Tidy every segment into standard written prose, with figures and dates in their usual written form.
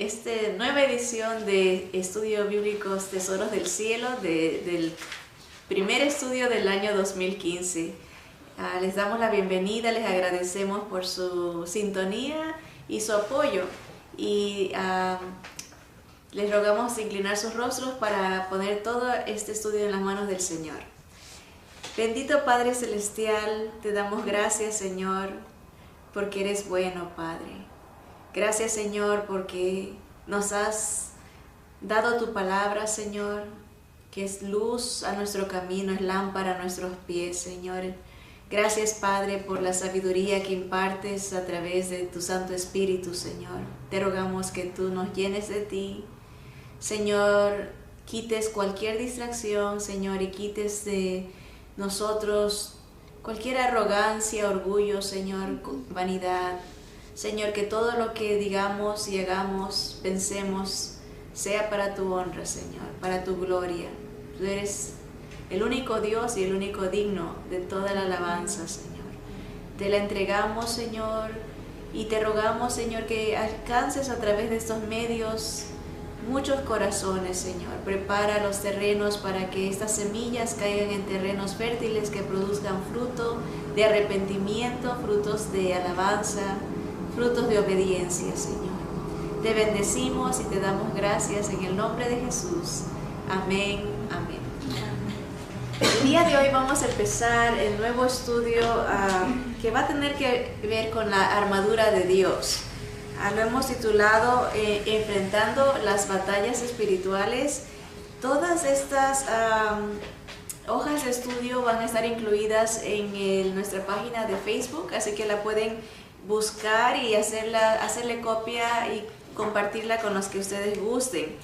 esta nueva edición de Estudio Bíblicos Tesoros del Cielo, del primer estudio del año 2015. Les damos la bienvenida, les agradecemos por su sintonía y su apoyo y les rogamos inclinar sus rostros para poner todo este estudio en las manos del Señor. Bendito Padre Celestial, te damos gracias, Señor, porque eres bueno, Padre. Gracias, Señor, porque nos has dado tu palabra, Señor, que es luz a nuestro camino, es lámpara a nuestros pies, Señor. Gracias, Padre, por la sabiduría que impartes a través de tu Santo Espíritu, Señor. Te rogamos que tú nos llenes de ti, Señor, quites cualquier distracción, Señor, y quites de nosotros cualquier arrogancia, orgullo, Señor, vanidad. Señor, que todo lo que digamos y hagamos, pensemos, sea para tu honra, Señor, para tu gloria. Tú eres el único Dios y el único digno de toda la alabanza, Señor. Te la entregamos, Señor, y te rogamos, Señor, que alcances a través de estos medios muchos corazones, Señor. Prepara los terrenos para que estas semillas caigan en terrenos fértiles que produzcan fruto de arrepentimiento, frutos de alabanza, frutos de obediencia, Señor. Te bendecimos y te damos gracias en el nombre de Jesús. Amén, amén. El día de hoy vamos a empezar el nuevo estudio que va a tener que ver con la armadura de Dios. Lo hemos titulado Enfrentando las batallas espirituales. Todas estas hojas de estudio van a estar incluidas en nuestra página de Facebook, así que la pueden buscar y hacerle copia y compartirla con los que ustedes gusten.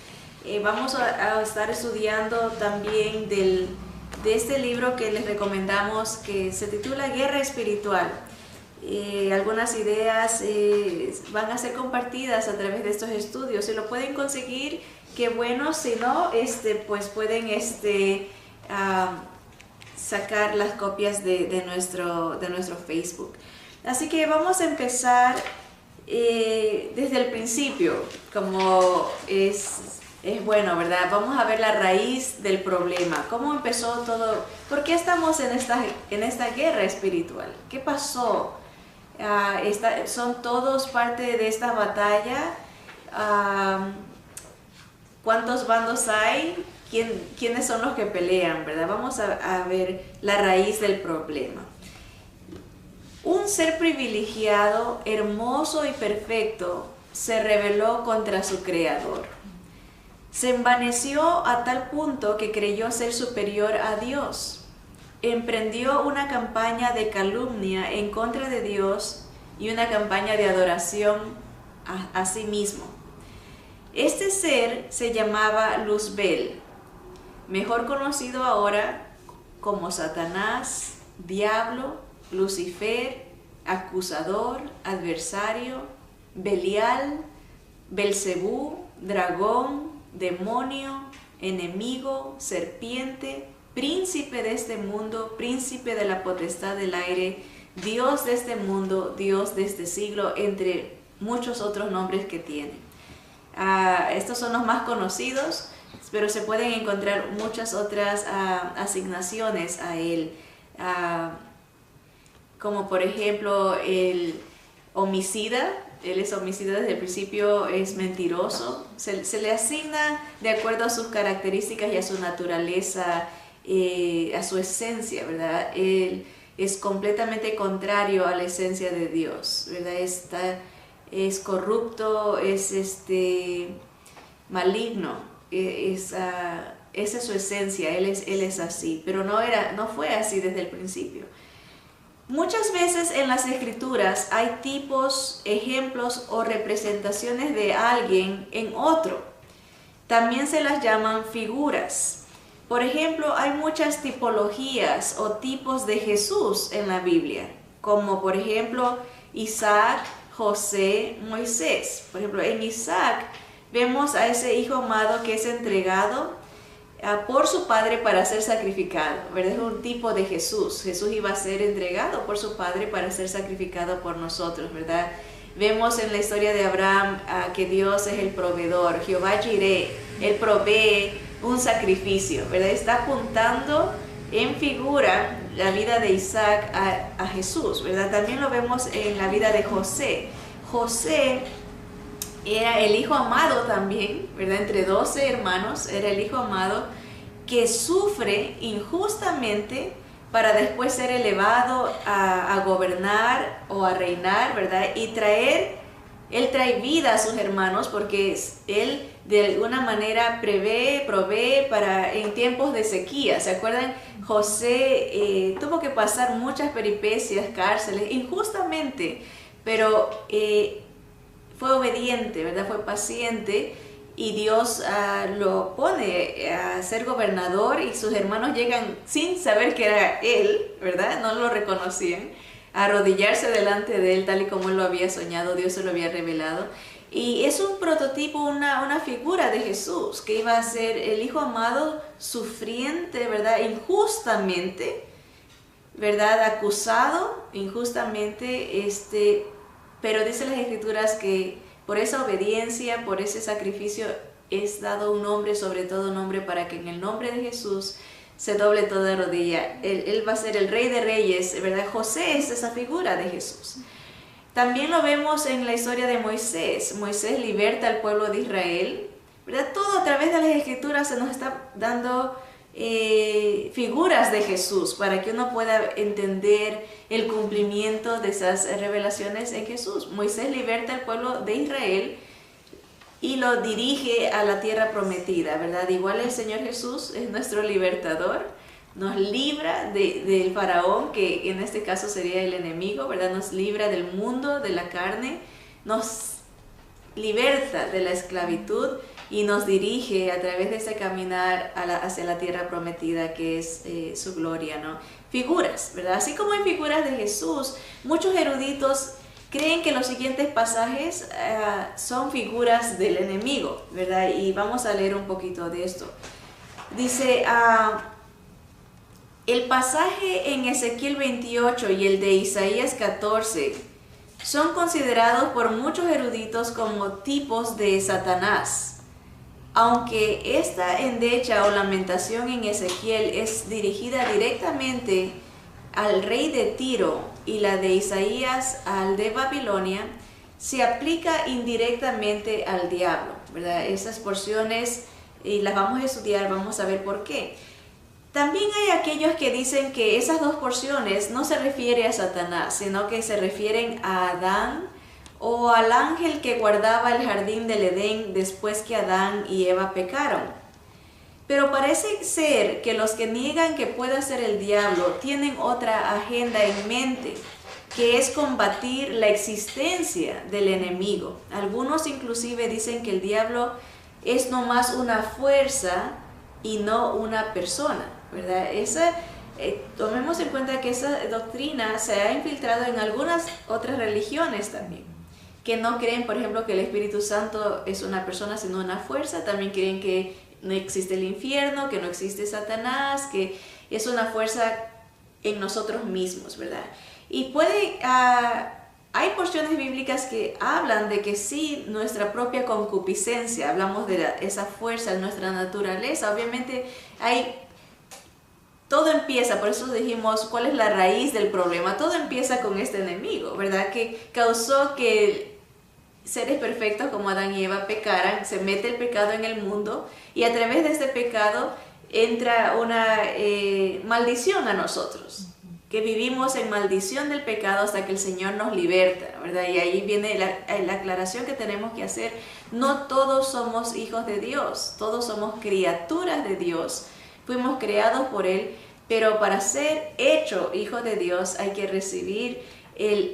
Vamos a estar estudiando también de este libro que les recomendamos, que se titula Guerra Espiritual. Algunas ideas van a ser compartidas a través de estos estudios. Si lo pueden conseguir, qué bueno. Si no, pues pueden sacar las copias de nuestro Facebook. Así que vamos a empezar desde el principio, como es bueno, ¿verdad? Vamos a ver la raíz del problema, cómo empezó todo, por qué estamos en esta guerra espiritual, qué pasó. Son todos parte de esta batalla. ¿Cuántos bandos hay? ¿Quiénes son los que pelean, verdad? Vamos a ver la raíz del problema. Un ser privilegiado, hermoso y perfecto se rebeló contra su creador. Se envaneció a tal punto que creyó ser superior a Dios. Emprendió una campaña de calumnia en contra de Dios y una campaña de adoración a sí mismo. Este ser se llamaba Luzbel, mejor conocido ahora como Satanás, Diablo, Lucifer, acusador, adversario, Belial, Belcebú, dragón, demonio, enemigo, serpiente, príncipe de este mundo, príncipe de la potestad del aire, Dios de este mundo, Dios de este siglo, entre muchos otros nombres que tiene. Estos son los más conocidos, pero se pueden encontrar muchas otras asignaciones a él, como por ejemplo el homicida. Él es homicida desde el principio, es mentiroso. Se le asigna de acuerdo a sus características y a su naturaleza, a su esencia, ¿verdad? Él es completamente contrario a la esencia de Dios, ¿verdad? Es corrupto, es maligno, esa es su esencia, él es así, pero no fue así desde el principio. Muchas veces en las Escrituras hay tipos, ejemplos o representaciones de alguien en otro. También se las llaman figuras. Por ejemplo, hay muchas tipologías o tipos de Jesús en la Biblia, como por ejemplo Isaac, José, Moisés. Por ejemplo, en Isaac vemos a ese hijo amado que es entregado por su padre para ser sacrificado, ¿verdad? Es un tipo de Jesús. Jesús iba a ser entregado por su padre para ser sacrificado por nosotros, ¿verdad? Vemos en la historia de Abraham que Dios es el proveedor, Jehová Jireh, Él provee un sacrificio, ¿verdad? Está apuntando en figura la vida de Isaac a Jesús, ¿verdad? También lo vemos en la vida de José. José era el hijo amado también, ¿verdad? Entre 12 hermanos, era el hijo amado que sufre injustamente para después ser elevado a gobernar o a reinar, ¿verdad? Y él trae vida a sus hermanos porque él de alguna manera provee para en tiempos de sequía. ¿Se acuerdan? José tuvo que pasar muchas peripecias, cárceles, injustamente, pero fue obediente, ¿verdad? Fue paciente y Dios lo pone a ser gobernador y sus hermanos llegan sin saber que era él, ¿verdad? No lo reconocían, a arrodillarse delante de él tal y como él lo había soñado, Dios se lo había revelado. Y es un prototipo, una figura de Jesús, que iba a ser el hijo amado sufriente, ¿verdad? Injustamente, ¿verdad? Acusado injustamente, pero dice las Escrituras que por esa obediencia, por ese sacrificio, es dado un nombre, sobre todo nombre, para que en el nombre de Jesús se doble toda rodilla. Él va a ser el Rey de Reyes, ¿verdad? José es esa figura de Jesús. También lo vemos en la historia de Moisés. Moisés liberta al pueblo de Israel, ¿verdad? Todo a través de las Escrituras se nos está dando figuras de Jesús para que uno pueda entender el cumplimiento de esas revelaciones en Jesús. Moisés liberta al pueblo de Israel y lo dirige a la tierra prometida, ¿verdad? Igual el Señor Jesús es nuestro libertador, nos libra del faraón, que en este caso sería el enemigo, ¿verdad? Nos libra del mundo, de la carne, nos liberta de la esclavitud y nos dirige a través de ese caminar hacia la tierra prometida que es su gloria, ¿no? Figuras, ¿verdad? Así como hay figuras de Jesús, muchos eruditos creen que los siguientes pasajes son figuras del enemigo, ¿verdad? Y vamos a leer un poquito de esto. Dice, el pasaje en Ezequiel 28 y el de Isaías 14 son considerados por muchos eruditos como tipos de Satanás. Aunque esta endecha o lamentación en Ezequiel es dirigida directamente al rey de Tiro y la de Isaías al de Babilonia, se aplica indirectamente al diablo, ¿verdad? Esas porciones y las vamos a estudiar, vamos a ver por qué. También hay aquellos que dicen que esas dos porciones no se refiere a Satanás, sino que se refieren a Adán o al ángel que guardaba el jardín del Edén después que Adán y Eva pecaron. Pero parece ser que los que niegan que pueda ser el diablo tienen otra agenda en mente, que es combatir la existencia del enemigo. Algunos inclusive dicen que el diablo es nomás una fuerza y no una persona, ¿verdad? Tomemos en cuenta que esa doctrina se ha infiltrado en algunas otras religiones también, que no creen, por ejemplo, que el Espíritu Santo es una persona sino una fuerza. También creen que no existe el infierno, que no existe Satanás, que es una fuerza en nosotros mismos, ¿verdad? Y hay porciones bíblicas que hablan de que sí, nuestra propia concupiscencia, hablamos de esa fuerza en nuestra naturaleza. Obviamente todo empieza, por eso dijimos cuál es la raíz del problema. Todo empieza con este enemigo, ¿verdad? Que causó que seres perfectos como Adán y Eva pecaran, se mete el pecado en el mundo y a través de este pecado entra una maldición a nosotros, que vivimos en maldición del pecado hasta que el Señor nos liberta, ¿verdad? Y ahí viene la aclaración que tenemos que hacer. No todos somos hijos de Dios, todos somos criaturas de Dios, fuimos creados por Él, pero para ser hecho hijo de Dios hay que recibir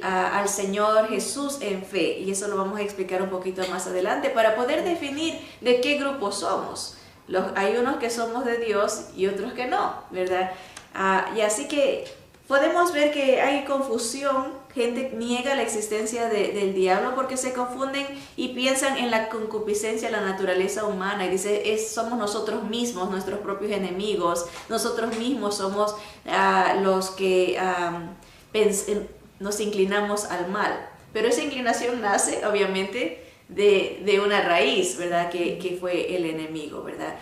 al Señor Jesús en fe, y eso lo vamos a explicar un poquito más adelante para poder definir de qué grupo somos. Hay unos que somos de Dios y otros que no, ¿verdad? Y así que podemos ver que hay confusión. Gente niega la existencia del diablo porque se confunden y piensan en la concupiscencia de la naturaleza humana y dice, somos nosotros mismos nuestros propios enemigos, nosotros mismos somos los que nos inclinamos al mal. Pero esa inclinación nace, obviamente, de una raíz, ¿verdad? Que fue el enemigo, ¿verdad?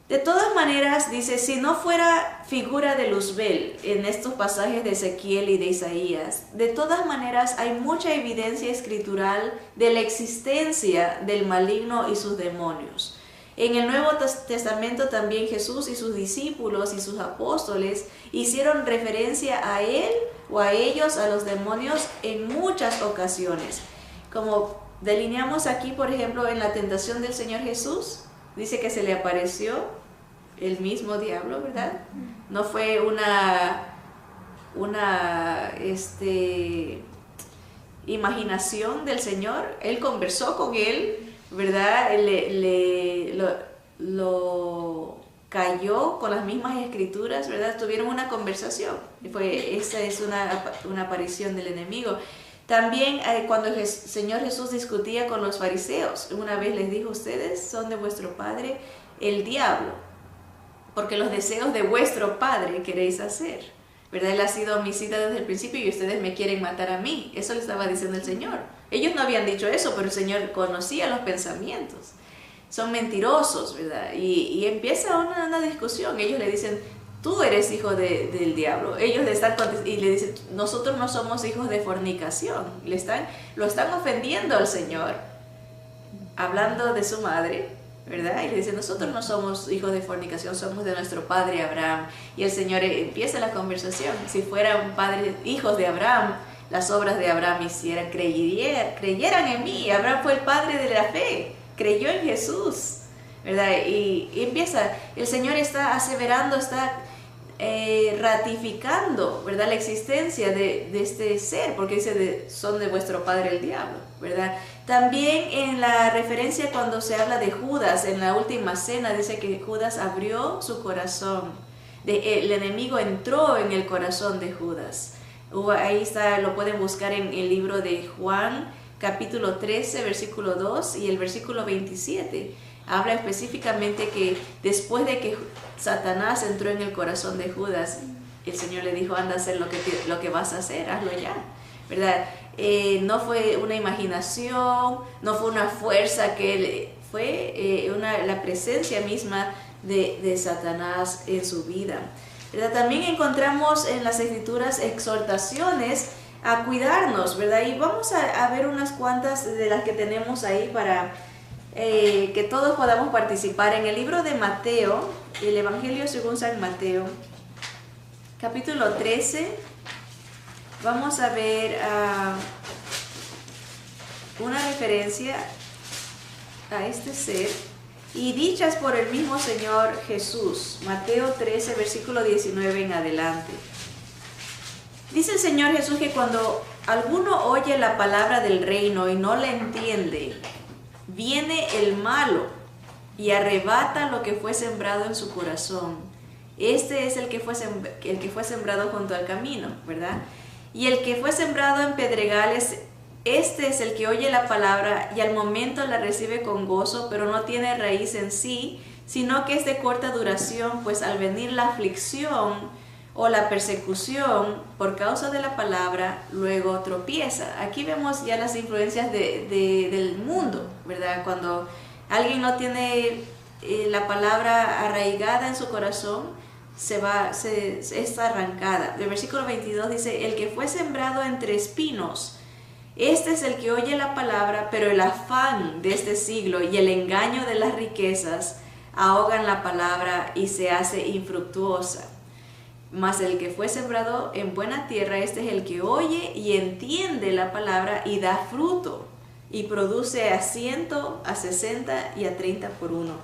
De todas maneras, dice, si no fuera figura de Luzbel en estos pasajes de Ezequiel y de Isaías, de todas maneras hay mucha evidencia escritural de la existencia del maligno y sus demonios. En el Nuevo Testamento también Jesús y sus discípulos y sus apóstoles hicieron referencia a él o a ellos, a los demonios, en muchas ocasiones. Como delineamos aquí, por ejemplo, en la tentación del Señor Jesús, dice que se le apareció el mismo diablo, ¿verdad? No fue una imaginación del Señor. Él conversó con él, ¿verdad? Lo cayó con las mismas escrituras, ¿verdad? Tuvieron una conversación. Esa es una aparición del enemigo. También cuando el Señor Jesús discutía con los fariseos, una vez les dijo, ustedes son de vuestro padre el diablo, porque los deseos de vuestro padre queréis hacer, ¿verdad? Él ha sido homicida desde el principio y ustedes me quieren matar a mí. Eso le estaba diciendo el Señor. Ellos no habían dicho eso, pero el Señor conocía los pensamientos. Son mentirosos, ¿verdad? Y empieza una discusión. Ellos le dicen, tú eres hijo del diablo. Ellos le dicen, nosotros no somos hijos de fornicación. Lo están ofendiendo al Señor, hablando de su madre, ¿verdad? Y le dicen, nosotros no somos hijos de fornicación, somos de nuestro padre Abraham. Y el Señor empieza la conversación. Si fueran hijos de Abraham, las obras de Abraham hicieran, creyeran en mí. Abraham fue el padre de la fe, creyó en Jesús, ¿verdad? Y empieza, el Señor está aseverando, está ratificando, ¿verdad?, la existencia de este ser, porque dice, son de vuestro padre el diablo, ¿verdad? También en la referencia cuando se habla de Judas, en la última cena, dice que Judas abrió su corazón, el enemigo entró en el corazón de Judas. Ahí está, lo pueden buscar en el libro de Juan, capítulo 13, versículo 2 y el versículo 27. Habla específicamente que después de que Satanás entró en el corazón de Judas, el Señor le dijo, anda a hacer lo que vas a hacer, hazlo ya, ¿verdad? No fue una imaginación, no fue una fuerza, fue la presencia misma de Satanás en su vida, ¿verdad? También encontramos en las Escrituras exhortaciones a cuidarnos, ¿verdad? Y vamos a ver unas cuantas de las que tenemos ahí para que todos podamos participar. En el libro de Mateo, el Evangelio según San Mateo, capítulo 13, vamos a ver una referencia a este ser y dichas por el mismo Señor Jesús. Mateo 13, versículo 19 en adelante. Dice el Señor Jesús que cuando alguno oye la palabra del reino y no la entiende, viene el malo y arrebata lo que fue sembrado en su corazón. Este es el que fue sembrado junto al camino, ¿verdad? Y el que fue sembrado en pedregales, este es el que oye la palabra y al momento la recibe con gozo, pero no tiene raíz en sí, sino que es de corta duración, pues al venir la aflicción o la persecución por causa de la palabra, luego tropieza. Aquí vemos ya las influencias del mundo, ¿verdad? Cuando alguien no tiene la palabra arraigada en su corazón, es arrancada. El versículo 22 dice, el que fue sembrado entre espinos, este es el que oye la palabra, pero el afán de este siglo y el engaño de las riquezas ahogan la palabra y se hace infructuosa. Mas el que fue sembrado en buena tierra, este es el que oye y entiende la palabra y da fruto, y produce a 100, a 60 y a 30 por uno.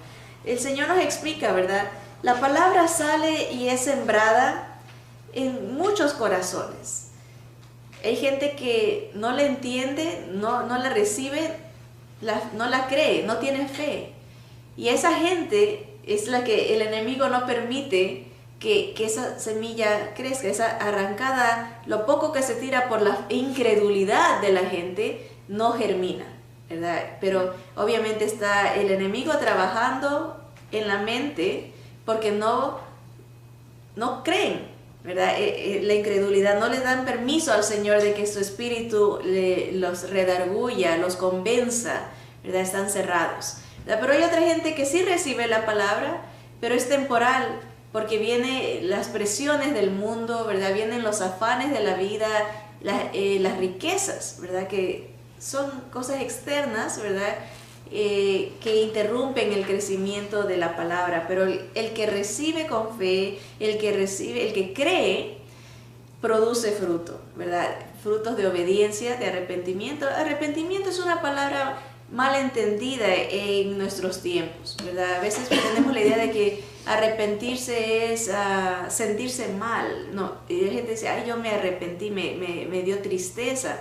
El Señor nos explica, ¿verdad? La palabra sale y es sembrada en muchos corazones. Hay gente que no la entiende, no la recibe, no la cree, no tiene fe. Y esa gente es la que el enemigo no permite que esa semilla crezca, esa arrancada, lo poco que se tira por la incredulidad de la gente, no germina, ¿verdad? Pero obviamente está el enemigo trabajando en la mente porque no creen, ¿verdad? La incredulidad, no le dan permiso al Señor de que su espíritu los redarguya, los convenza, ¿verdad? Están cerrados, ¿verdad? Pero hay otra gente que sí recibe la palabra, pero es temporal, porque vienen las presiones del mundo, ¿verdad? Vienen los afanes de la vida, las riquezas, ¿verdad? Que son cosas externas, ¿verdad? Que interrumpen el crecimiento de la palabra, pero el que recibe con fe, el que cree, produce fruto, ¿verdad? Frutos de obediencia, de arrepentimiento. Arrepentimiento es una palabra mal entendida en nuestros tiempos, ¿verdad? A veces tenemos la idea de que arrepentirse es sentirse mal, no, y la gente dice, ay, yo me arrepentí, me dio tristeza.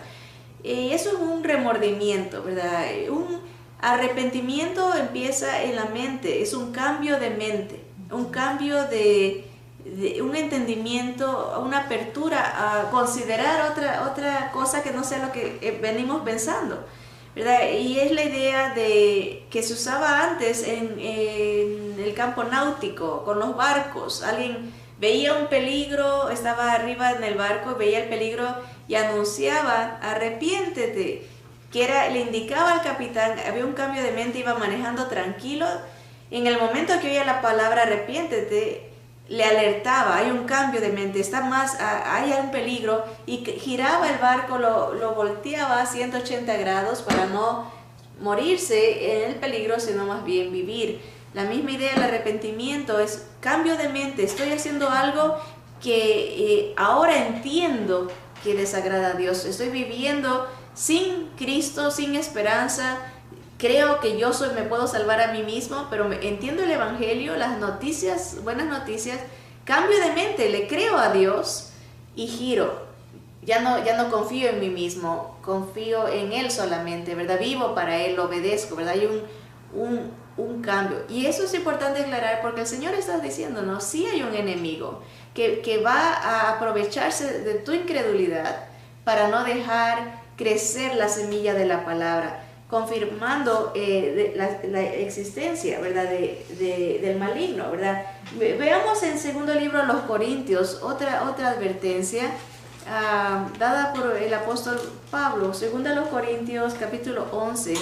Eso es un remordimiento, ¿verdad? Un arrepentimiento empieza en la mente, es un cambio de mente, un cambio de un entendimiento, una apertura a considerar otra cosa que no sea lo que venimos pensando, ¿verdad? Y es la idea de que se usaba antes en el campo náutico, con los barcos. Alguien veía un peligro, estaba arriba en el barco, veía el peligro y anunciaba, arrepiéntete, le indicaba al capitán, había un cambio de mente, iba manejando tranquilo. En el momento que oía la palabra arrepiéntete, le alertaba, hay un cambio de mente, hay un peligro, y giraba el barco, lo volteaba a 180 grados para no morirse en el peligro, sino más bien vivir. La misma idea del arrepentimiento es cambio de mente, estoy haciendo algo que ahora entiendo que desagrada a Dios, estoy viviendo sin Cristo, sin esperanza, creo que me puedo salvar a mí mismo, pero entiendo el Evangelio, las noticias, buenas noticias, cambio de mente, le creo a Dios y giro. Ya no confío en mí mismo, confío en Él solamente, ¿verdad? Vivo para Él, lo obedezco, ¿verdad? Hay un cambio. Y eso es importante aclarar porque el Señor está diciéndonos, sí hay un enemigo que va a aprovecharse de tu incredulidad para no dejar crecer la semilla de la palabra, confirmando la existencia, ¿verdad? del maligno, ¿verdad? Veamos en segundo libro a los Corintios otra advertencia dada por el apóstol Pablo, segundo a los Corintios capítulo 11.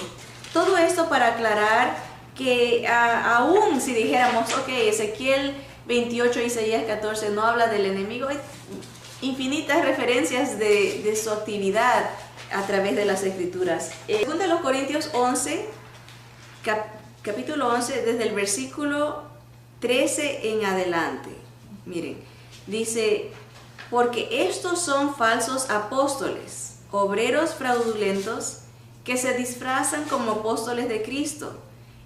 Todo esto para aclarar que aún si dijéramos, ok, Ezequiel 28, Isaías 14 no habla del enemigo, hay infinitas referencias de su actividad a través de las escrituras. Según de los Corintios 11, capítulo 11, desde el versículo 13 en adelante. Miren, dice, porque estos son falsos apóstoles, obreros fraudulentos, que se disfrazan como apóstoles de Cristo.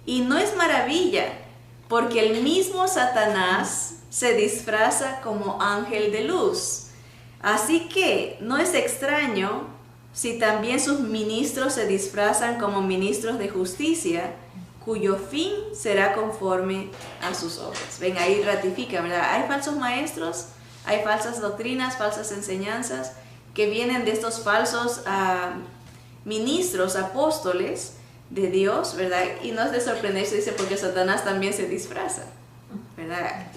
Y no es maravilla, porque el mismo Satanás se disfraza como ángel de luz. Así que no es extraño si también sus ministros se disfrazan como ministros de justicia, cuyo fin será conforme a sus obras. Ven, ahí ratifica, ¿verdad? Hay falsos maestros, hay falsas doctrinas, falsas enseñanzas que vienen de estos falsos ministros, apóstoles de Dios, ¿verdad? Y no es de sorprenderse, dice, porque Satanás también se disfraza, ¿verdad?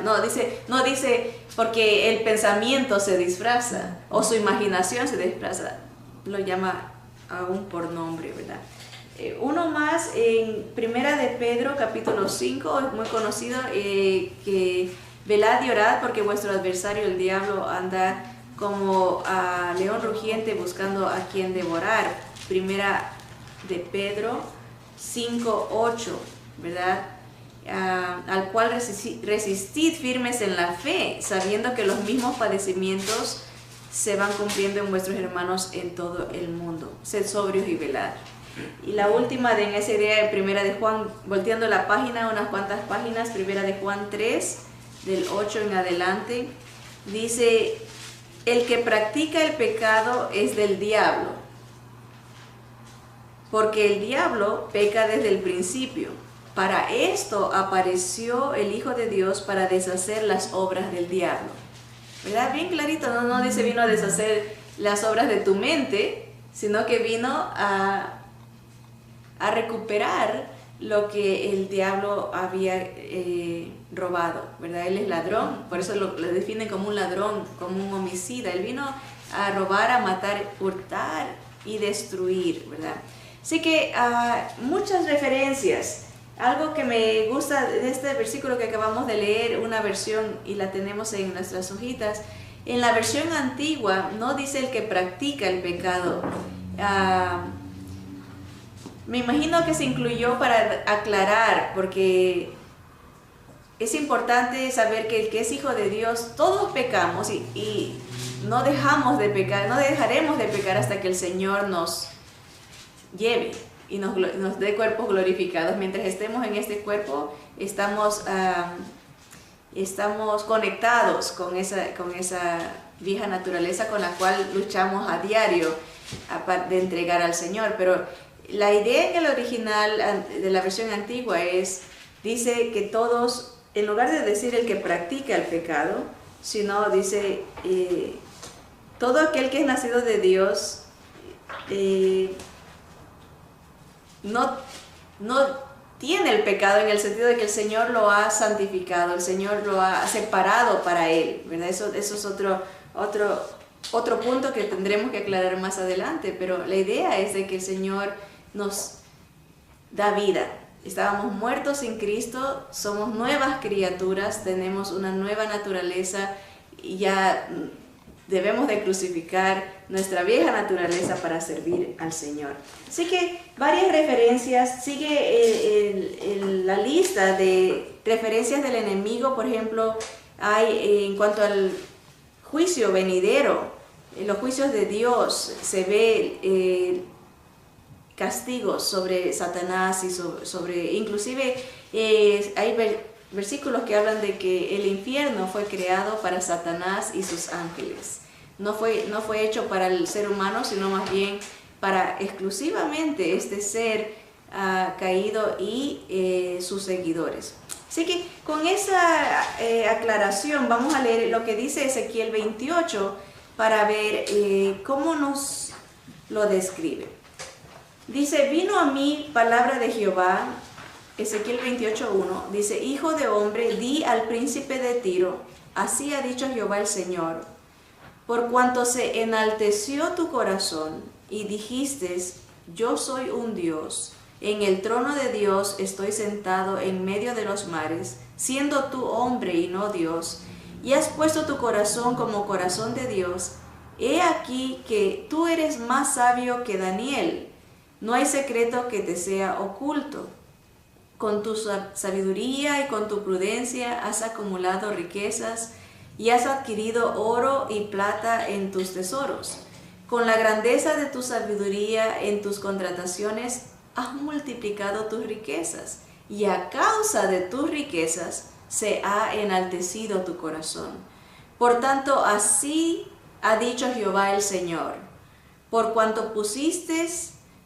No dice porque el pensamiento se disfraza o su imaginación se disfraza, lo llama aún por nombre, ¿verdad? Uno más en Primera de Pedro capítulo 5, es muy conocido, que velad y orad porque vuestro adversario el diablo anda como a león rugiente buscando a quien devorar. Primera de Pedro 5:8, ¿verdad? Al cual resistid firmes en la fe, sabiendo que los mismos padecimientos se van cumpliendo en vuestros hermanos en todo el mundo. Sed sobrios y velad. Y la última en esa idea de Primera de Juan, volteando la página, unas cuantas páginas, Primera de Juan 3, del 8 en adelante, dice, el que practica el pecado es del diablo, porque el diablo peca desde el principio. Para esto apareció el Hijo de Dios, para deshacer las obras del diablo. ¿Verdad? Bien clarito, no dice vino a deshacer las obras de tu mente, sino que vino a recuperar lo que el diablo había robado, ¿verdad? Él es ladrón, por eso lo definen como un ladrón, como un homicida. Él vino a robar, a matar, hurtar y destruir, ¿verdad? Así que muchas referencias. Algo que me gusta de este versículo que acabamos de leer, una versión, y la tenemos en nuestras hojitas, en la versión antigua no dice el que practica el pecado. Me imagino que se incluyó para aclarar, porque es importante saber que el que es hijo de Dios, todos pecamos y no dejamos de pecar, no dejaremos de pecar hasta que el Señor nos lleve y nos dé cuerpos glorificados. Mientras estemos en este cuerpo, estamos conectados con esa vieja naturaleza con la cual luchamos a diario de entregar al Señor. Pero la idea en el original de la versión antigua dice que todos, en lugar de decir el que practica el pecado, sino dice todo aquel que es nacido de Dios no tiene el pecado, en el sentido de que el Señor lo ha santificado, el Señor lo ha separado para Él, ¿verdad? Eso es otro punto que tendremos que aclarar más adelante, pero la idea es de que el Señor nos da vida. Estábamos muertos sin Cristo, somos nuevas criaturas, tenemos una nueva naturaleza y ya debemos de crucificar nuestra vieja naturaleza para servir al Señor. Así que varias referencias, sigue la lista de referencias del enemigo. Por ejemplo, hay en cuanto al juicio venidero, en los juicios de Dios se ve castigos sobre Satanás y sobre inclusive hay versículos que hablan de que el infierno fue creado para Satanás y sus ángeles. No fue hecho para el ser humano, sino más bien para exclusivamente este ser caído y sus seguidores. Así que con esa aclaración vamos a leer lo que dice Ezequiel 28 para ver cómo nos lo describe. Dice: vino a mí palabra de Jehová, Ezequiel 28:1, dice: hijo de hombre, di al príncipe de Tiro, así ha dicho Jehová el Señor, por cuanto se enalteció tu corazón y dijiste: yo soy un Dios, en el trono de Dios estoy sentado en medio de los mares, siendo tú hombre y no Dios, y has puesto tu corazón como corazón de Dios, he aquí que tú eres más sabio que Daniel, no hay secreto que te sea oculto. Con tu sabiduría y con tu prudencia has acumulado riquezas y has adquirido oro y plata en tus tesoros. Con la grandeza de tu sabiduría en tus contrataciones has multiplicado tus riquezas, y a causa de tus riquezas se ha enaltecido tu corazón. Por tanto, así ha dicho Jehová el Señor: por cuanto pusiste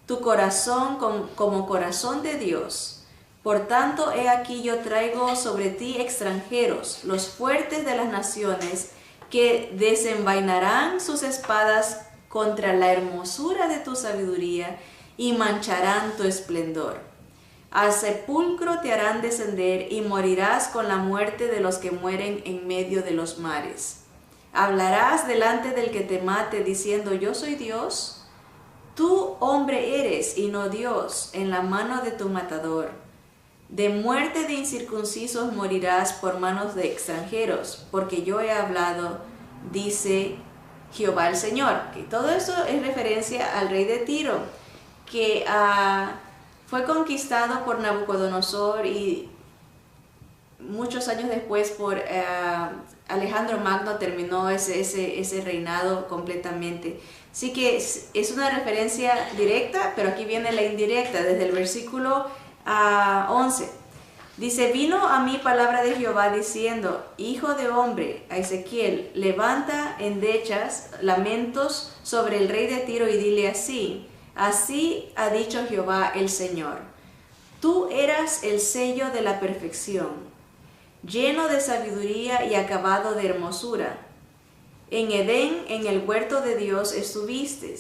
tu corazón como corazón de Dios, por tanto, he aquí yo traigo sobre ti extranjeros, los fuertes de las naciones, que desenvainarán sus espadas contra la hermosura de tu sabiduría y mancharán tu esplendor. Al sepulcro te harán descender y morirás con la muerte de los que mueren en medio de los mares. Hablarás delante del que te mate diciendo: yo soy Dios. Tú hombre eres y no Dios, en la mano de tu matador. De muerte de incircuncisos morirás por manos de extranjeros, porque yo he hablado, dice Jehová el Señor. Que todo eso es referencia al rey de Tiro, que fue conquistado por Nabucodonosor y muchos años después por Alejandro Magno terminó ese reinado completamente. Así que es una referencia directa, pero aquí viene la indirecta, desde el versículo 11. Dice: vino a mí palabra de Jehová diciendo: hijo de hombre, a Ezequiel, levanta endechas, lamentos sobre el rey de Tiro y dile así: así ha dicho Jehová el Señor, tú eras el sello de la perfección, lleno de sabiduría y acabado de hermosura. En Edén, en el huerto de Dios estuviste,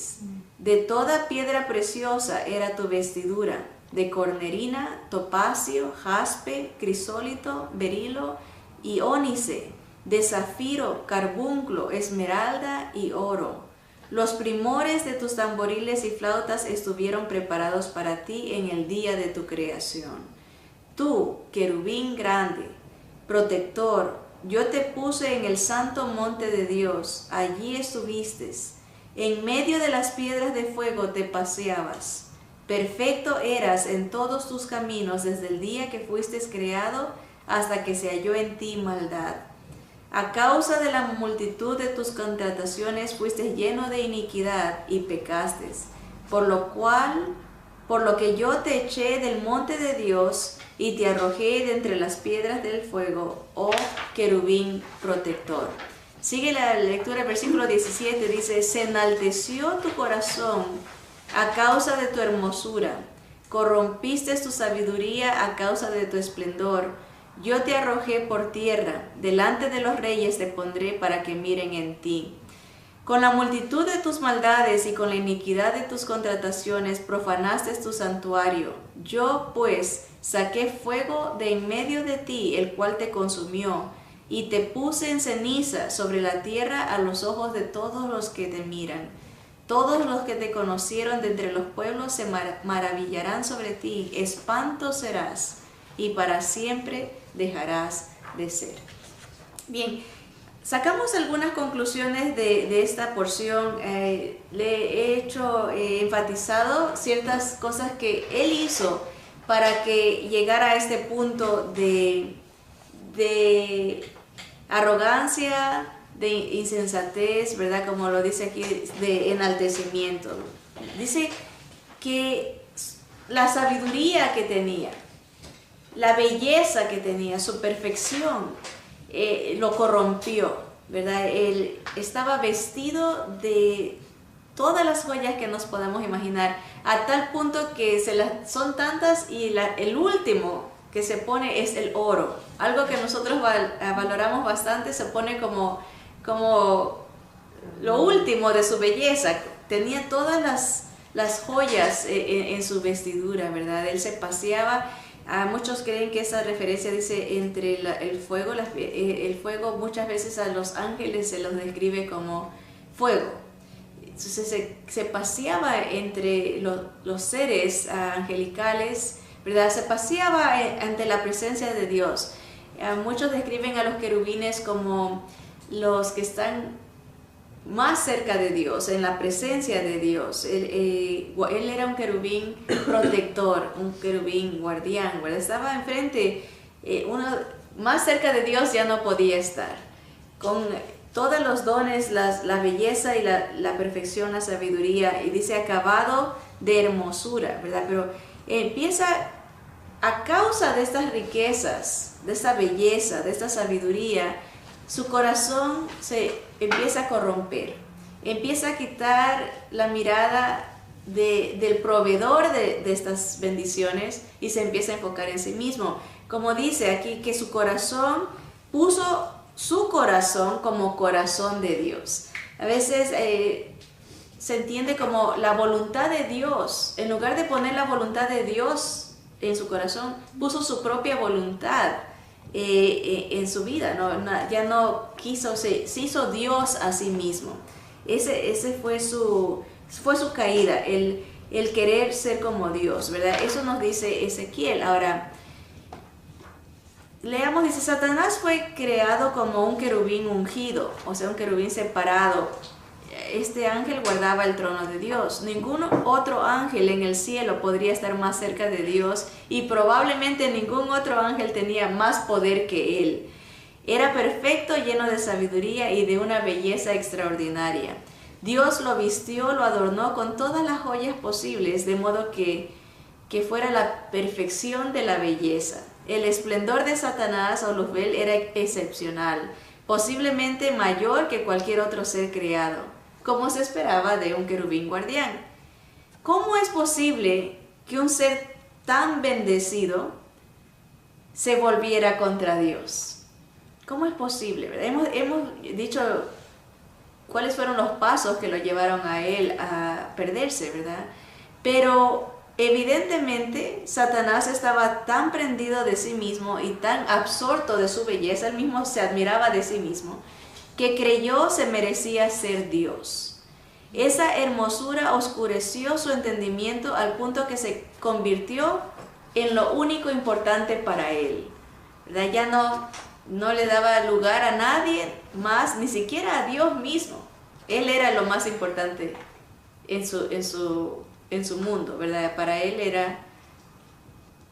de toda piedra preciosa era tu vestidura, de cornerina, topacio, jaspe, crisólito, berilo y ónice, de zafiro, carbunclo, esmeralda y oro. Los primores de tus tamboriles y flautas estuvieron preparados para ti en el día de tu creación. Tú, querubín grande, protector, yo te puse en el santo monte de Dios, allí estuviste. En medio de las piedras de fuego te paseabas. Perfecto eras en todos tus caminos desde el día que fuiste creado hasta que se halló en ti maldad. A causa de la multitud de tus contrataciones fuiste lleno de iniquidad y pecaste, por lo que yo te eché del monte de Dios y te arrojé de entre las piedras del fuego, oh querubín protector. Sigue la lectura, versículo 17, dice, se enalteció tu corazón a causa de tu hermosura, corrompiste tu sabiduría a causa de tu esplendor. Yo te arrojé por tierra, delante de los reyes te pondré para que miren en ti. Con la multitud de tus maldades y con la iniquidad de tus contrataciones profanaste tu santuario. Yo, pues, saqué fuego de en medio de ti, el cual te consumió, y te puse en ceniza sobre la tierra a los ojos de todos los que te miran. Todos los que te conocieron de entre los pueblos se maravillarán sobre ti, espanto serás, y para siempre dejarás de ser. Bien, sacamos algunas conclusiones de esta porción. Le he enfatizado ciertas cosas que él hizo para que llegara a este punto de arrogancia, de insensatez, ¿verdad? Como lo dice aquí, de enaltecimiento. Dice que la sabiduría que tenía, la belleza que tenía, su perfección, lo corrompió, ¿verdad? Él estaba vestido de todas las joyas que nos podamos imaginar, a tal punto que son tantas y el último que se pone es el oro. Algo que nosotros valoramos bastante, se pone como lo último de su belleza. Tenía todas las joyas en su vestidura, ¿verdad? Él se paseaba. Muchos creen que esa referencia dice entre el fuego. El fuego muchas veces a los ángeles se los describe como fuego. Entonces se paseaba entre los seres angelicales, ¿verdad? Se paseaba ante la presencia de Dios. Muchos describen a los querubines como los que están más cerca de Dios, en la presencia de Dios. Él era un querubín protector, un querubín guardián, ¿verdad? Estaba enfrente, más cerca de Dios ya no podía estar. Con todos los dones, la belleza y la perfección, la sabiduría, y dice acabado de hermosura, ¿verdad? Pero empieza, a causa de estas riquezas, de esta belleza, de esta sabiduría, su corazón se empieza a corromper, empieza a quitar la mirada del proveedor de estas bendiciones y se empieza a enfocar en sí mismo. Como dice aquí, que su corazón puso su corazón como corazón de Dios. A veces se entiende como la voluntad de Dios. En lugar de poner la voluntad de Dios en su corazón, puso su propia voluntad en su vida. Ya no quiso, se hizo Dios a sí mismo. Ese fue su caída, el querer ser como Dios, ¿verdad? Eso nos dice Ezequiel. Ahora, leamos, dice, Satanás fue creado como un querubín ungido, o sea, un querubín separado. Este ángel guardaba el trono de Dios. Ningún otro ángel en el cielo podría estar más cerca de Dios y probablemente ningún otro ángel tenía más poder que él. Era perfecto, lleno de sabiduría y de una belleza extraordinaria. Dios lo vistió, lo adornó con todas las joyas posibles, de modo que fuera la perfección de la belleza. El esplendor de Satanás o Luzbel era excepcional, posiblemente mayor que cualquier otro ser creado, como se esperaba de un querubín guardián. ¿Cómo es posible que un ser tan bendecido se volviera contra Dios? ¿Cómo es posible, verdad? Hemos dicho cuáles fueron los pasos que lo llevaron a él a perderse, ¿verdad? Pero evidentemente Satanás estaba tan prendido de sí mismo y tan absorto de su belleza, él mismo se admiraba de sí mismo, que creyó se merecía ser Dios. Esa hermosura oscureció su entendimiento al punto que se convirtió en lo único importante para él, ¿verdad? Ya no le daba lugar a nadie más, ni siquiera a Dios mismo. Él era lo más importante en su mundo, ¿verdad? Para él era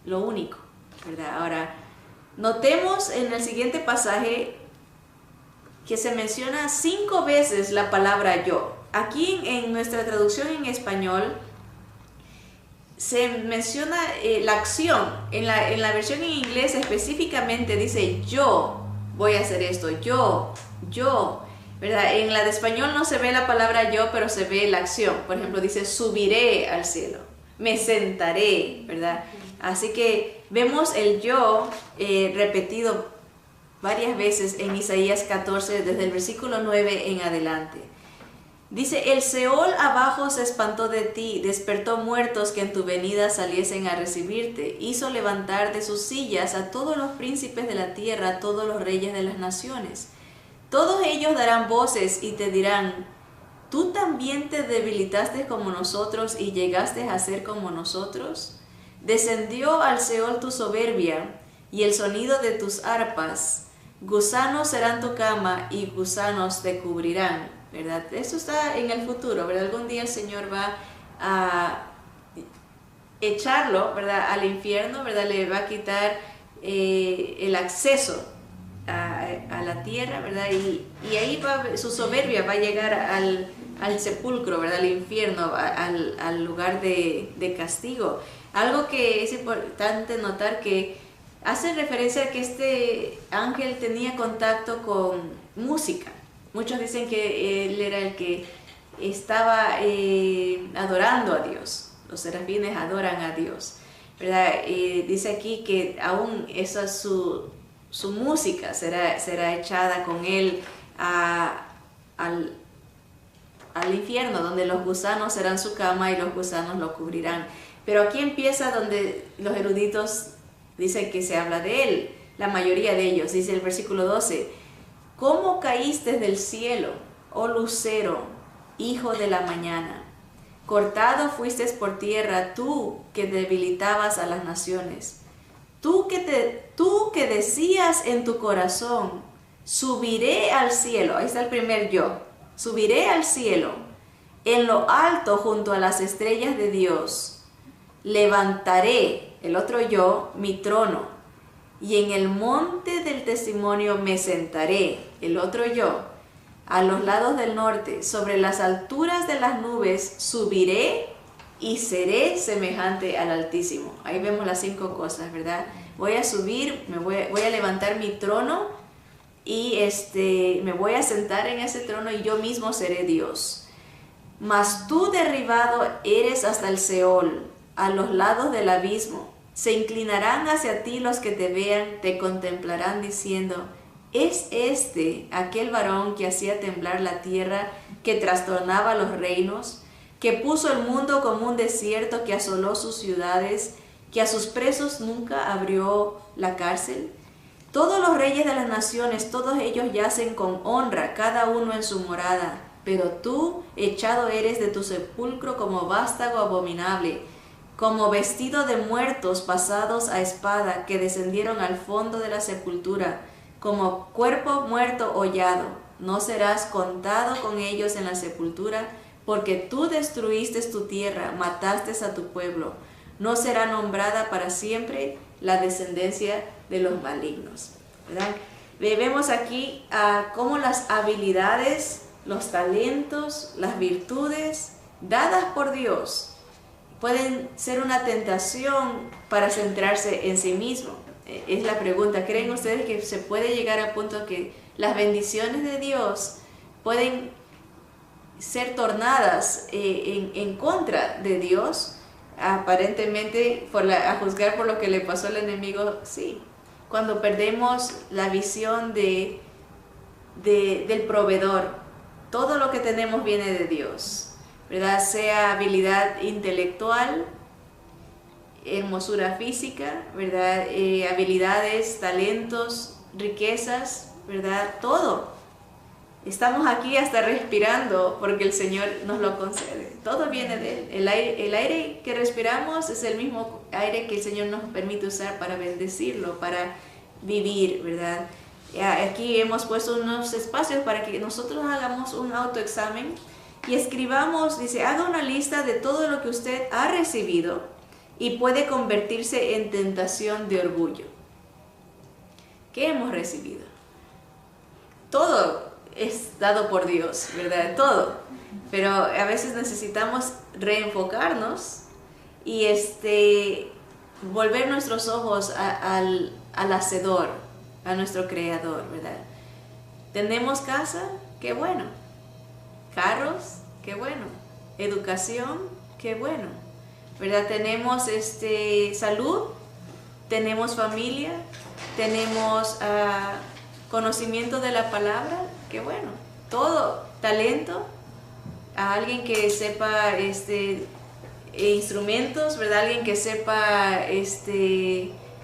lo único, ¿verdad? Ahora, notemos en el siguiente pasaje que se menciona 5 veces la palabra yo. Aquí en nuestra traducción en español se menciona la acción. En la versión en inglés específicamente dice yo voy a hacer esto, yo, ¿verdad? En la de español no se ve la palabra yo, pero se ve la acción. Por ejemplo, dice subiré al cielo, me sentaré, ¿verdad? Así que vemos el yo repetido varias veces en Isaías 14, desde el versículo 9 en adelante. Dice, el Seol abajo se espantó de ti, despertó muertos que en tu venida saliesen a recibirte, hizo levantar de sus sillas a todos los príncipes de la tierra, a todos los reyes de las naciones. Todos ellos darán voces y te dirán, ¿tú también te debilitaste como nosotros y llegaste a ser como nosotros? Descendió al Seol tu soberbia y el sonido de tus arpas. Gusanos serán tu cama y gusanos te cubrirán, ¿verdad? Esto está en el futuro, ¿verdad? Algún día el Señor va a echarlo, ¿verdad? Al infierno, ¿verdad? Le va a quitar el acceso a la tierra, ¿verdad? Y ahí su soberbia va a llegar al sepulcro, ¿verdad? Al infierno, al lugar de castigo. Algo que es importante notar que hace referencia a que este ángel tenía contacto con música. Muchos dicen que él era el que estaba adorando a Dios. Los serafines adoran a Dios, ¿verdad? Dice aquí que aún esa su música será echada con él al infierno, donde los gusanos serán su cama y los gusanos lo cubrirán. Pero aquí empieza donde los eruditos dicen que se habla de él, la mayoría de ellos. Dice el versículo 12, ¿cómo caíste del cielo, oh lucero, hijo de la mañana? Cortado fuiste por tierra, tú que debilitabas a las naciones. Tú que decías en tu corazón, subiré al cielo. Ahí está el primer yo. Subiré al cielo, en lo alto junto a las estrellas de Dios. Levantaré, el otro yo, mi trono, y en el monte del testimonio me sentaré, el otro yo, a los lados del norte, sobre las alturas de las nubes subiré y seré semejante al Altísimo. Ahí vemos las 5 cosas, ¿verdad? Voy a subir, voy a levantar mi trono y me voy a sentar en ese trono y yo mismo seré Dios. Mas tú derribado eres hasta el Seol, a los lados del abismo. Se inclinarán hacia ti los que te vean, te contemplarán diciendo, ¿es este aquel varón que hacía temblar la tierra, que trastornaba los reinos, que puso el mundo como un desierto, que asoló sus ciudades, que a sus presos nunca abrió la cárcel? Todos los reyes de las naciones, todos ellos yacen con honra, cada uno en su morada. Pero tú, echado eres de tu sepulcro como vástago abominable, como vestido de muertos pasados a espada, que descendieron al fondo de la sepultura, como cuerpo muerto hollado. No serás contado con ellos en la sepultura, porque tú destruiste tu tierra, mataste a tu pueblo. No será nombrada para siempre la descendencia de los malignos, ¿verdad? Vemos aquí cómo las habilidades, los talentos, las virtudes dadas por Dios pueden ser una tentación para centrarse en sí mismo. Es la pregunta, ¿creen ustedes que se puede llegar a punto que las bendiciones de Dios pueden ser tornadas en contra de Dios? Aparentemente, a juzgar por lo que le pasó al enemigo, sí. Cuando perdemos la visión del proveedor, todo lo que tenemos viene de Dios, ¿verdad? Sea habilidad intelectual, hermosura física, ¿verdad? Habilidades, talentos, riquezas, ¿verdad? Todo. Estamos aquí hasta respirando porque el Señor nos lo concede. Todo viene de Él. El aire que respiramos es el mismo aire que el Señor nos permite usar para bendecirlo, para vivir, ¿verdad? Aquí hemos puesto unos espacios para que nosotros hagamos un autoexamen y escribamos, dice, haga una lista de todo lo que usted ha recibido y puede convertirse en tentación de orgullo. ¿Qué hemos recibido? Todo es dado por Dios, ¿verdad? Todo. Pero a veces necesitamos reenfocarnos y volver nuestros ojos al Hacedor, a nuestro Creador, ¿verdad? ¿Tenemos casa? ¡Qué bueno! ¿Carros? ¡Qué bueno! ¿Educación? ¡Qué bueno! ¿Verdad? ¿Tenemos salud? ¿Tenemos familia? ¿Tenemos conocimiento de la palabra? ¡Qué bueno! Todo. ¿Talento? A alguien que sepa instrumentos, ¿verdad? Alguien que sepa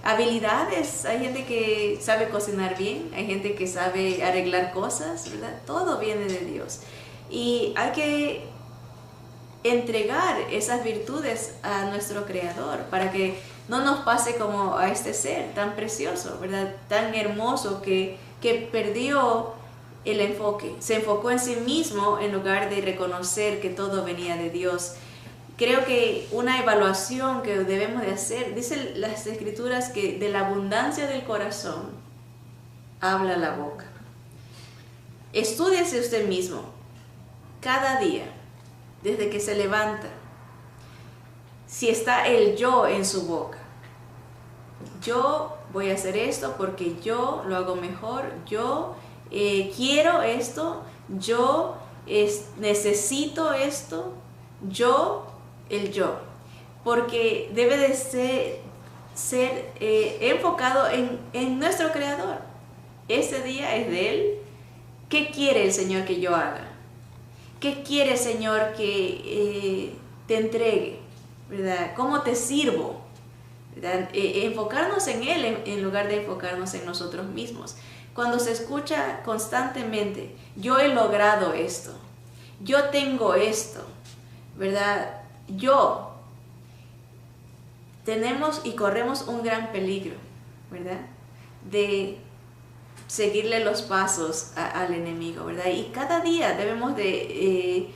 habilidades. Hay gente que sabe cocinar bien, hay gente que sabe arreglar cosas, ¿verdad? Todo viene de Dios. Y hay que entregar esas virtudes a nuestro Creador para que no nos pase como a este ser tan precioso, ¿verdad? Tan hermoso que perdió el enfoque, se enfocó en sí mismo en lugar de reconocer que todo venía de Dios. Creo que una evaluación que debemos de hacer, dicen las Escrituras que de la abundancia del corazón habla la boca. Estúdiese usted mismo cada día, desde que se levanta, si está el yo en su boca. Yo voy a hacer esto porque yo lo hago mejor, yo quiero esto, yo necesito esto, el yo, porque debe de ser enfocado en nuestro Creador. Este día es de Él. ¿Qué quiere el Señor que yo haga? ¿Qué quiere el Señor que te entregue? ¿Verdad? ¿Cómo te sirvo? ¿Verdad? Enfocarnos en Él en lugar de enfocarnos en nosotros mismos. Cuando se escucha constantemente, yo he logrado esto, yo tengo esto, ¿verdad? Tenemos y corremos un gran peligro, ¿verdad? De seguirle los pasos al enemigo, ¿verdad? Y cada día debemos de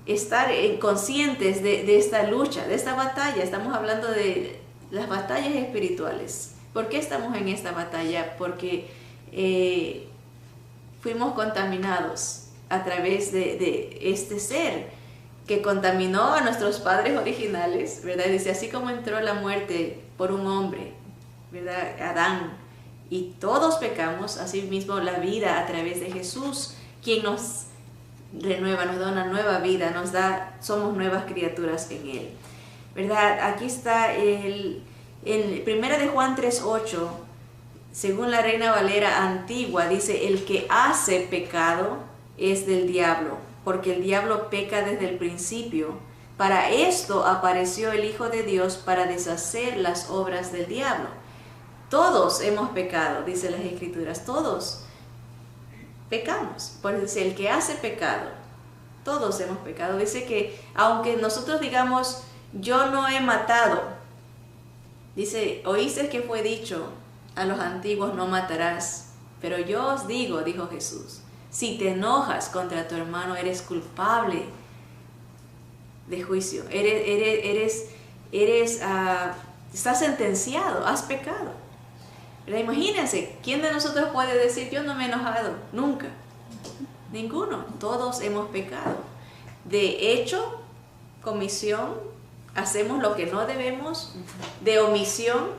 estar conscientes de esta lucha, de esta batalla. Estamos hablando de las batallas espirituales. ¿Por qué estamos en esta batalla? Porque fuimos contaminados a través de este ser que contaminó a nuestros padres originales, ¿verdad? Dice, así como entró la muerte por un hombre, ¿verdad? Adán, y todos pecamos, así mismo la vida a través de Jesús, quien nos renueva, nos da una nueva vida, somos nuevas criaturas en Él, ¿verdad? Aquí está el 1 de Juan 3:8, según la Reina Valera antigua, dice, el que hace pecado es del diablo, porque el diablo peca desde el principio. Para esto apareció el Hijo de Dios, para deshacer las obras del diablo. Todos hemos pecado, dice las Escrituras, todos pecamos. Por eso el que hace pecado, todos hemos pecado. Dice que aunque nosotros digamos, yo no he matado, dice, oíste que fue dicho a los antiguos, no matarás. Pero yo os digo, dijo Jesús, si te enojas contra tu hermano, eres culpable de juicio. Estás sentenciado, has pecado. Pero imagínense, ¿quién de nosotros puede decir, yo no me he enojado? Nunca. Ninguno. Todos hemos pecado. De hecho, comisión, hacemos lo que no debemos. De omisión,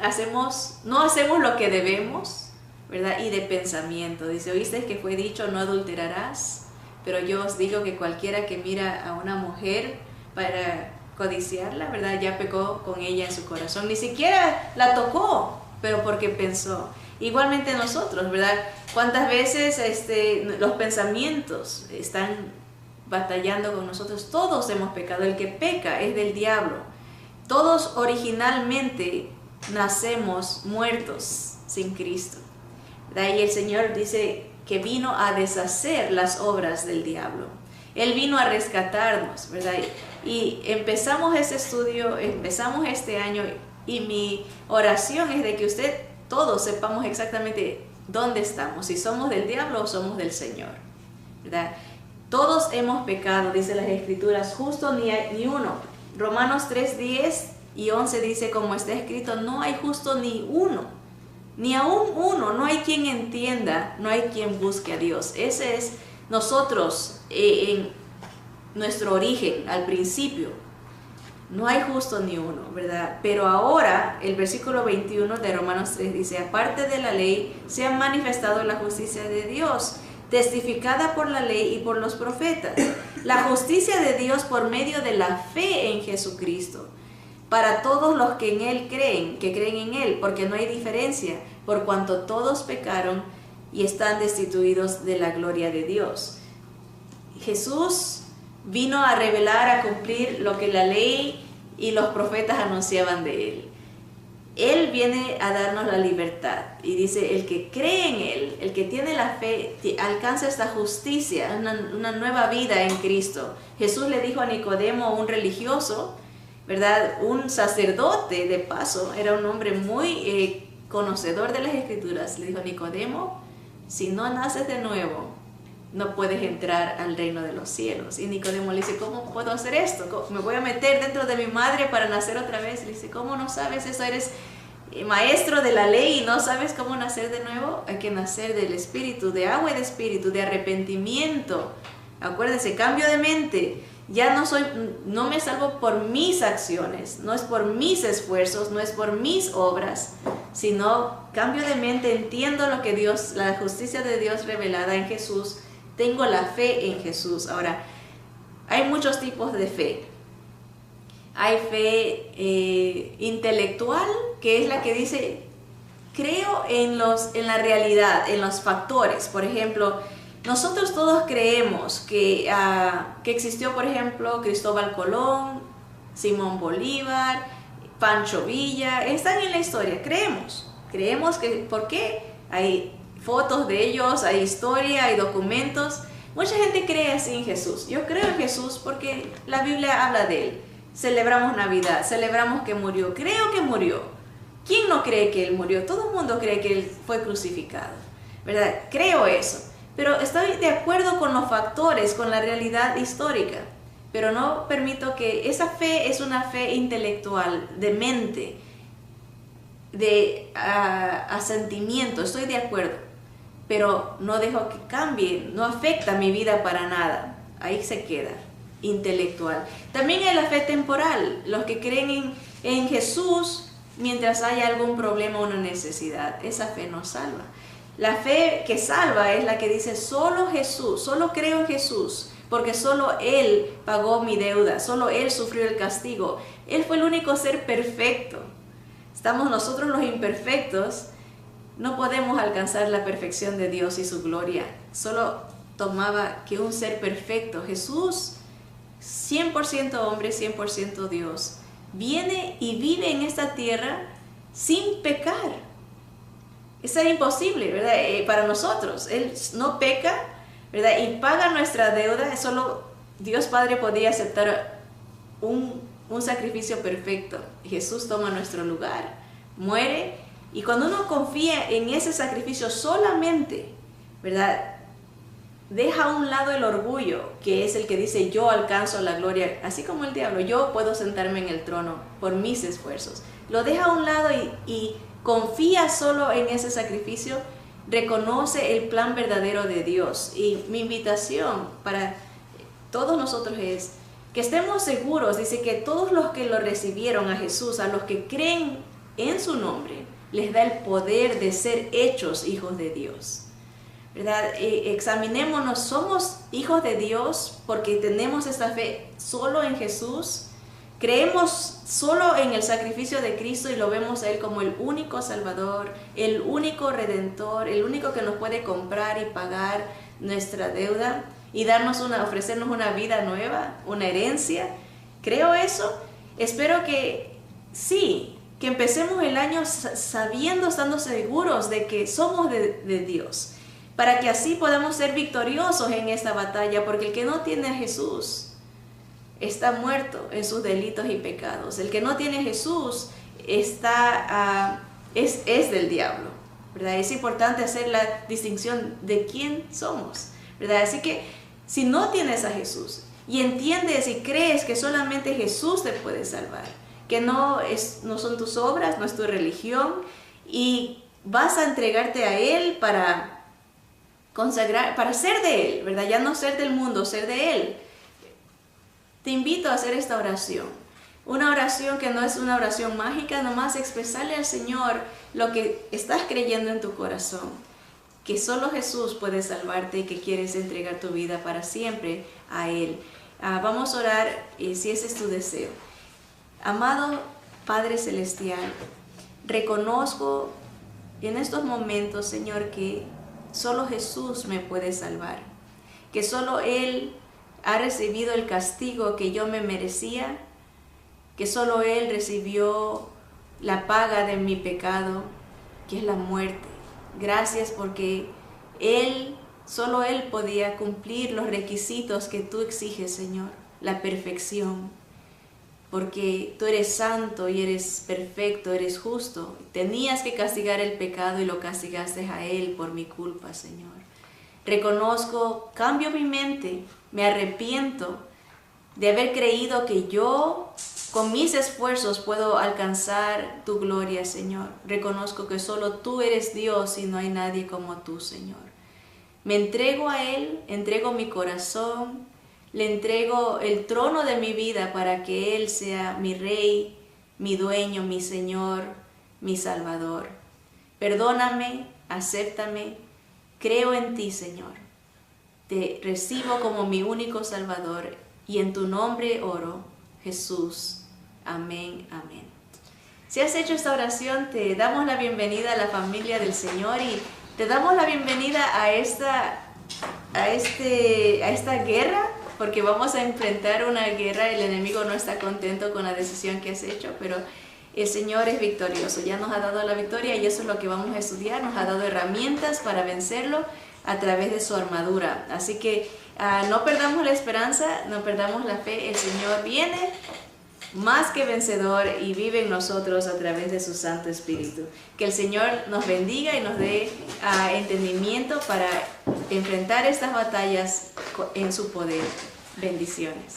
no hacemos lo que debemos, ¿verdad? Y de pensamiento. Dice, oíste que fue dicho, no adulterarás. Pero yo os digo que cualquiera que mira a una mujer para codiciarla, ¿verdad? Ya pecó con ella en su corazón. Ni siquiera la tocó, pero porque pensó. Igualmente nosotros, ¿verdad? ¿Cuántas veces los pensamientos están batallando con nosotros? Todos hemos pecado. El que peca es del diablo. Todos originalmente nacemos muertos sin Cristo. De ahí el Señor dice que vino a deshacer las obras del diablo. Él vino a rescatarnos, ¿verdad? Y empezamos ese estudio, empezamos este año, y mi oración es de que todos sepamos exactamente dónde estamos, si somos del diablo o somos del Señor, ¿verdad? Todos hemos pecado, dice las Escrituras, justo ni uno. Romanos 3:10 y 11 dice, como está escrito, no hay justo ni uno, ni aún uno, no hay quien entienda, no hay quien busque a Dios. Ese es nosotros en nuestro origen, al principio. No hay justo ni uno, ¿verdad? Pero ahora, el versículo 21 de Romanos 3 dice, aparte de la ley, se ha manifestado la justicia de Dios, testificada por la ley y por los profetas. La justicia de Dios por medio de la fe en Jesucristo, para todos los que en Él creen, que creen en Él, porque no hay diferencia, por cuanto todos pecaron y están destituidos de la gloria de Dios. Jesús vino a revelar, a cumplir lo que la ley y los profetas anunciaban de Él. Él viene a darnos la libertad y dice, el que cree en Él, el que tiene la fe, alcanza esta justicia, una nueva vida en Cristo. Jesús le dijo a Nicodemo, un religioso, ¿verdad? Un sacerdote, de paso, era un hombre muy conocedor de las Escrituras. Le dijo a Nicodemo, si no naces de nuevo, no puedes entrar al reino de los cielos. Y Nicodemo le dice, ¿cómo puedo hacer esto? ¿Me voy a meter dentro de mi madre para nacer otra vez? Le dice, ¿cómo no sabes eso? Eres maestro de la ley y no sabes cómo nacer de nuevo. Hay que nacer del Espíritu, de agua y de Espíritu, de arrepentimiento. Acuérdense, cambio de mente. Ya no me salvo por mis acciones, no es por mis esfuerzos, no es por mis obras, sino cambio de mente, entiendo lo que Dios, la justicia de Dios revelada en Jesús. Tengo la fe en Jesús. Ahora, hay muchos tipos de fe. Hay fe intelectual, que es la que dice, creo en la realidad, en los factores. Por ejemplo, nosotros todos creemos que existió, por ejemplo, Cristóbal Colón, Simón Bolívar, Pancho Villa, están en la historia. Creemos que, ¿por qué? Hay fotos de ellos, hay historia, hay documentos. Mucha gente cree así en Jesús. Yo creo en Jesús porque la Biblia habla de Él. Celebramos Navidad, celebramos que murió. Creo que murió. ¿Quién no cree que Él murió? Todo el mundo cree que Él fue crucificado, ¿verdad? Creo eso. Pero estoy de acuerdo con los factores, con la realidad histórica. Pero no permito que esa fe es una fe intelectual, de mente, de asentimiento. Estoy de acuerdo. Pero no dejo que cambie, no afecta mi vida para nada. Ahí se queda, intelectual. También hay la fe temporal, los que creen en Jesús mientras haya algún problema o una necesidad. Esa fe no salva. La fe que salva es la que dice, solo Jesús, solo creo en Jesús, porque solo Él pagó mi deuda, solo Él sufrió el castigo. Él fue el único ser perfecto. Estamos nosotros los imperfectos. No podemos alcanzar la perfección de Dios y su gloria. Solo tomaba que un ser perfecto, Jesús, 100% hombre, 100% Dios, viene y vive en esta tierra sin pecar. Eso es imposible, ¿verdad? Para nosotros. Él no peca, ¿verdad? Y paga nuestra deuda. Solo Dios Padre podía aceptar un sacrificio perfecto. Jesús toma nuestro lugar, muere. Y cuando uno confía en ese sacrificio solamente, ¿verdad? Deja a un lado el orgullo, que es el que dice, yo alcanzo la gloria, así como el diablo, yo puedo sentarme en el trono por mis esfuerzos. Lo deja a un lado y confía solo en ese sacrificio, reconoce el plan verdadero de Dios. Y mi invitación para todos nosotros es que estemos seguros, dice que todos los que lo recibieron a Jesús, a los que creen en su nombre, les da el poder de ser hechos hijos de Dios, ¿verdad? Examinémonos, ¿somos hijos de Dios porque tenemos esta fe solo en Jesús? ¿Creemos solo en el sacrificio de Cristo y lo vemos a Él como el único Salvador, el único Redentor, el único que nos puede comprar y pagar nuestra deuda y ofrecernos una vida nueva, una herencia? ¿Creo eso? Espero que sí, que empecemos el año sabiendo, estando seguros de que somos de Dios, para que así podamos ser victoriosos en esta batalla, porque el que no tiene a Jesús está muerto en sus delitos y pecados. El que no tiene a Jesús es del diablo, ¿verdad? Es importante hacer la distinción de quién somos, ¿verdad? Así que si no tienes a Jesús y entiendes y crees que solamente Jesús te puede salvar, que no son tus obras, no es tu religión, y vas a entregarte a Él para consagrar, para ser de Él, ¿verdad? Ya no ser del mundo, ser de Él. Te invito a hacer esta oración. Una oración que no es una oración mágica, nomás expresarle al Señor lo que estás creyendo en tu corazón, que solo Jesús puede salvarte y que quieres entregar tu vida para siempre a Él. Vamos a orar si ese es tu deseo. Amado Padre Celestial, reconozco en estos momentos, Señor, que solo Jesús me puede salvar, que solo Él ha recibido el castigo que yo me merecía, que solo Él recibió la paga de mi pecado, que es la muerte. Gracias porque solo Él podía cumplir los requisitos que tú exiges, Señor, la perfección, porque tú eres santo y eres perfecto, eres justo. Tenías que castigar el pecado y lo castigaste a Él por mi culpa, Señor. Reconozco, cambio mi mente, me arrepiento de haber creído que yo con mis esfuerzos puedo alcanzar tu gloria, Señor. Reconozco que solo tú eres Dios y no hay nadie como tú, Señor. Me entrego a Él, entrego mi corazón, le entrego el trono de mi vida para que Él sea mi Rey, mi dueño, mi Señor, mi Salvador. Perdóname, acéptame, creo en ti, Señor. Te recibo como mi único Salvador y en tu nombre oro, Jesús. Amén, amén. Si has hecho esta oración, te damos la bienvenida a la familia del Señor y te damos la bienvenida a esta guerra, porque vamos a enfrentar una guerra. El enemigo no está contento con la decisión que has hecho, pero el Señor es victorioso. Ya nos ha dado la victoria y eso es lo que vamos a estudiar. Nos ha dado herramientas para vencerlo a través de su armadura. Así que no perdamos la esperanza, no perdamos la fe. El Señor viene más que vencedor y vive en nosotros a través de su Santo Espíritu. Que el Señor nos bendiga y nos dé entendimiento para enfrentar estas batallas en su poder. Bendiciones.